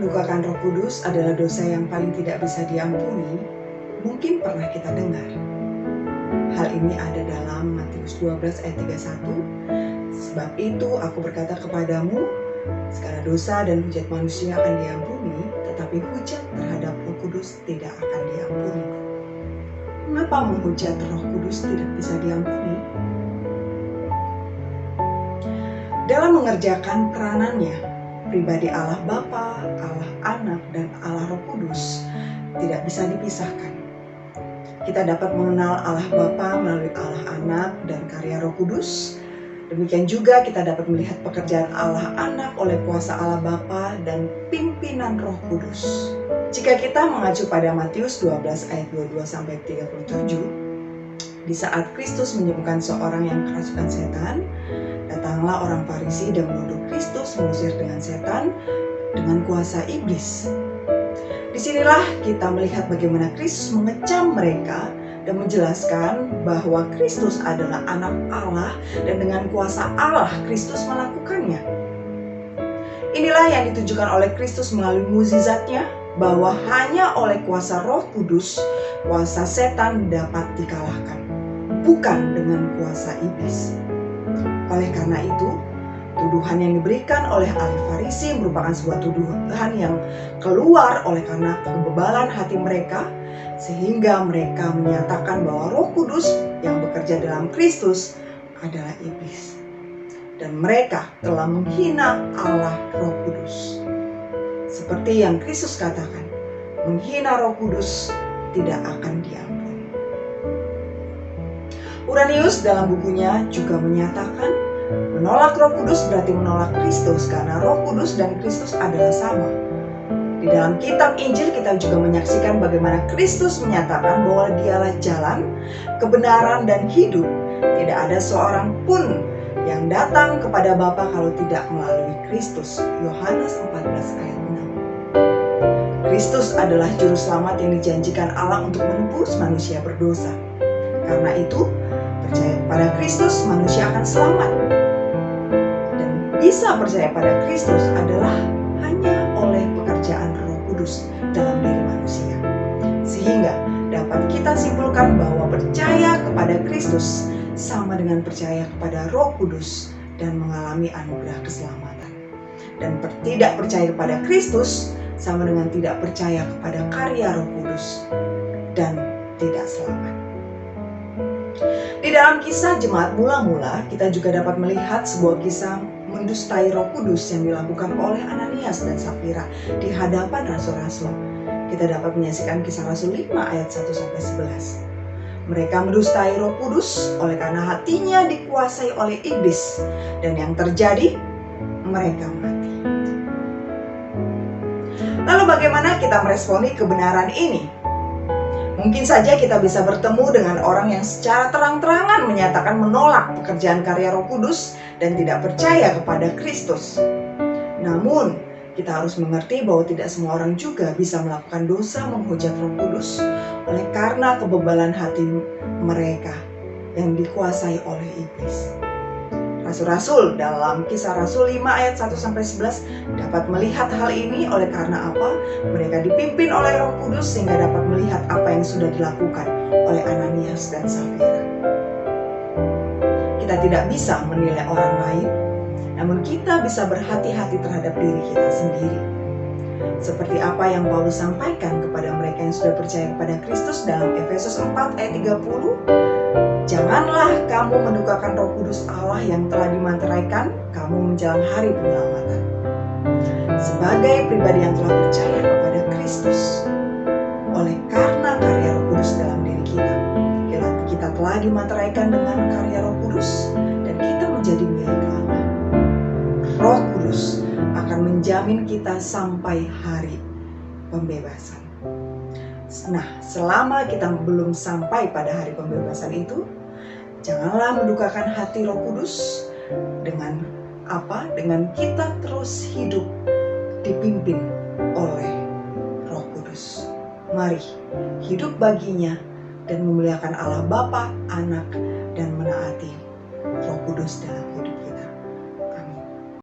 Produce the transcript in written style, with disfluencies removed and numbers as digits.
mendukakan Roh Kudus adalah dosa yang paling tidak bisa diampuni, mungkin pernah kita dengar. Hal ini ada dalam Matius 12 ayat 31. Sebab itu aku berkata kepadamu, segala dosa dan hujat manusia akan diampuni, tetapi hujat terhadap Roh Kudus tidak akan diampuni. Mengapa menghujat Roh Kudus tidak bisa diampuni? Dalam mengerjakan peranannya, pribadi Allah Bapa, Allah Anak, dan Allah Roh Kudus tidak bisa dipisahkan. Kita dapat mengenal Allah Bapa melalui Allah Anak dan karya Roh Kudus. Demikian juga kita dapat melihat pekerjaan Allah Anak oleh kuasa Allah Bapa dan pimpinan Roh Kudus. Jika kita mengacu pada Matius 12 ayat 22-37, di saat Kristus menyembuhkan seorang yang kerasukan setan, datanglah orang Farisi dan menuduh Kristus mengusir dengan setan dengan kuasa iblis. Disinilah kita melihat bagaimana Kristus mengecam mereka dan menjelaskan bahwa Kristus adalah anak Allah dan dengan kuasa Allah Kristus melakukannya. Inilah yang ditujukan oleh Kristus melalui mukjizatnya, bahwa hanya oleh kuasa Roh Kudus, kuasa setan dapat dikalahkan, bukan dengan kuasa iblis. Oleh karena itu, tuduhan yang diberikan oleh ahli Farisi merupakan sebuah tuduhan yang keluar oleh karena kebebalan hati mereka, sehingga mereka menyatakan bahwa Roh Kudus yang bekerja dalam Kristus adalah iblis. Dan mereka telah menghina Allah Roh Kudus. Seperti yang Kristus katakan, menghina Roh Kudus tidak akan diampuni. Uranius dalam bukunya juga menyatakan, menolak Roh Kudus berarti menolak Kristus, karena Roh Kudus dan Kristus adalah sama. Di dalam kitab Injil kita juga menyaksikan bagaimana Kristus menyatakan bahwa dialah jalan, kebenaran, dan hidup. Tidak ada seorang pun yang datang kepada Bapa kalau tidak melalui Kristus. Yohanes 14 ayat 6. Kristus adalah juru selamat yang dijanjikan Allah untuk menebus manusia berdosa. Karena itu, percaya pada Kristus manusia akan selamat. Dan bisa percaya pada Kristus adalah hanya oleh pekerjaan Roh Kudus dalam diri manusia. Sehingga dapat kita simpulkan bahwa percaya kepada Kristus sama dengan percaya kepada Roh Kudus dan mengalami anugerah keselamatan. Dan tidak percaya kepada Kristus sama dengan tidak percaya kepada karya Roh Kudus dan tidak selamat. Di dalam kisah jemaat mula-mula, kita juga dapat melihat sebuah kisah mendustai Roh Kudus yang dilakukan oleh Ananias dan Safira di hadapan rasul-rasul. Kita dapat menyaksikan kisah Rasul 5 ayat 1-11. Mereka mendustai Roh Kudus oleh karena hatinya dikuasai oleh iblis, dan yang terjadi, mereka mati. Lalu bagaimana kita meresponi kebenaran ini? Mungkin saja kita bisa bertemu dengan orang yang secara terang-terangan menyatakan menolak pekerjaan karya Roh Kudus dan tidak percaya kepada Kristus. Namun, kita harus mengerti bahwa tidak semua orang juga bisa melakukan dosa menghujat Roh Kudus oleh karena kebebalan hati mereka yang dikuasai oleh iblis. Rasul-rasul dalam kisah Rasul 5 ayat 1-11 dapat melihat hal ini oleh karena apa? Mereka dipimpin oleh Roh Kudus sehingga dapat melihat apa yang sudah dilakukan oleh Ananias dan Safira. Kita tidak bisa menilai orang lain, namun kita bisa berhati-hati terhadap diri kita sendiri. Seperti apa yang Paulus sampaikan kepada mereka yang sudah percaya kepada Kristus dalam Efesus 4 ayat 30. Janganlah kamu mendukakan Roh Kudus Allah yang telah dimanteraikan kamu menjelang hari penyelamatan. Sebagai pribadi yang telah percaya kepada Kristus, oleh karena karya Roh Kudus dalam diri kita telah dimanteraikan dengan karya Roh Kudus dan kita menjadi milik Allah. Roh Kudus akan menjamin kita sampai hari pembebasan. Nah, selama kita belum sampai pada hari pembebasan itu, janganlah mendukakan hati Roh Kudus dengan apa? Dengan kita terus hidup dipimpin oleh Roh Kudus. Mari hidup baginya dan memuliakan Allah Bapa, Anak, dan menaati Roh Kudus dalam hidup kita.